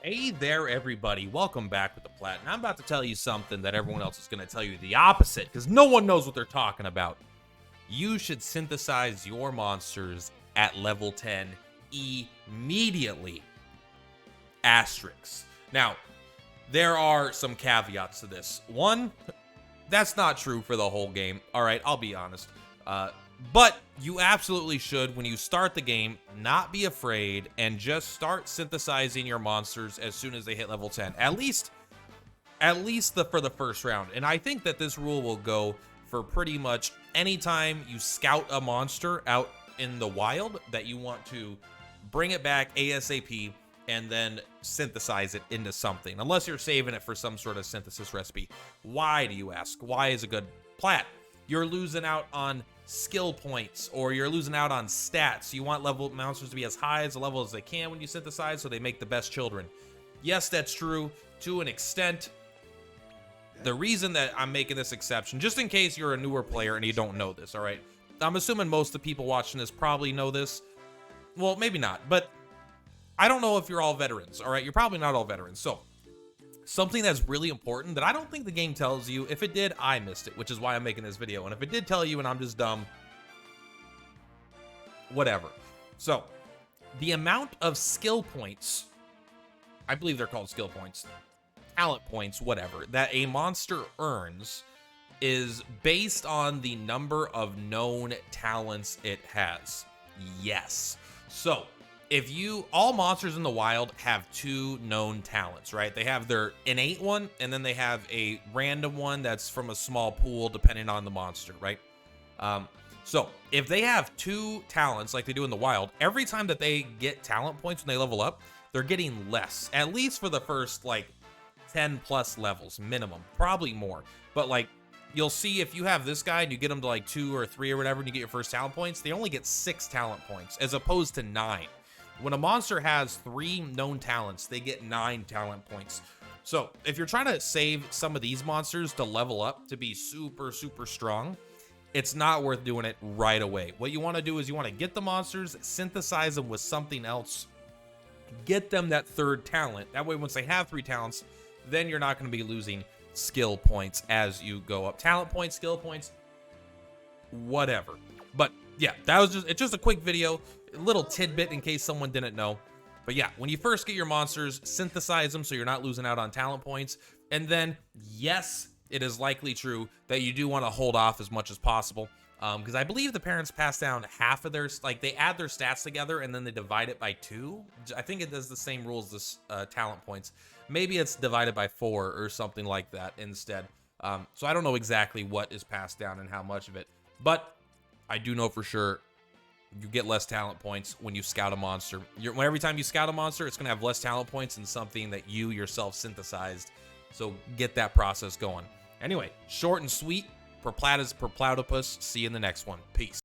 Hey there, everybody. Welcome back with the Plat. And I'm about to tell you something that everyone else is going to tell you the opposite because no one knows what they're talking about. You should synthesize your monsters at level 10 immediately. Asterisks. Now, there are some caveats to this. One, that's not true for the whole game. All right, I'll be honest. But you absolutely should, when you start the game, not be afraid and just start synthesizing your monsters as soon as they hit level 10. At least for the first round. And I think that this rule will go for pretty much any time you scout a monster out in the wild that you want to bring it back ASAP and then synthesize it into something. Unless you're saving it for some sort of synthesis recipe. Why, do you ask? Why is a good plat? You're losing out on skill points, or you're losing out on stats. You want level monsters to be as high as the level as they can when you synthesize, so they make the best children. Yes, that's true to an extent. The reason that I'm making this exception, just in case you're a newer player and you don't know this, all right? I'm assuming most of the people watching this probably know this. Well, maybe not, but I don't know if you're all veterans, all right? You're probably not all veterans. So something that's really important that I don't think the game tells you. If it did, I missed it, which is why I'm making this video. And if it did tell you and I'm just dumb, whatever. So the amount of skill points, I believe they're called skill points, talent points, whatever, that a monster earns is based on the number of known talents it has. Yes. So if all monsters in the wild have two known talents, right? They have their innate one, and then they have a random one that's from a small pool depending on the monster, right? So if they have two talents like they do in the wild, every time that they get talent points when they level up, they're getting less, at least for the first like 10 plus levels minimum, probably more. But like, you'll see if you have this guy and you get him to like 2 or 3 or whatever, and you get your first talent points, they only get 6 talent points as opposed to 9. When a monster has 3 known talents, they get 9 talent points. So if you're trying to save some of these monsters to level up to be super, super strong, it's not worth doing it right away. What you want to do is you want to get the monsters, synthesize them with something else, get them that 3rd talent. That way, once they have 3 talents, then you're not going to be losing skill points as you go up. Talent points, skill points, whatever. But yeah, it's just a quick video, a little tidbit in case someone didn't know. But yeah, when you first get your monsters, synthesize them so you're not losing out on talent points. And then, yes, it is likely true that you do want to hold off as much as possible. Because I believe the parents pass down half of their, like they add their stats together and then they divide it by 2. I think it does the same rules as talent points. Maybe it's divided by 4 or something like that instead. So I don't know exactly what is passed down and how much of it. But I do know for sure you get less talent points when you scout a monster. Every time you scout a monster, it's going to have less talent points than something that you yourself synthesized. So get that process going. Anyway, short and sweet. Purplatypus. See you in the next one. Peace.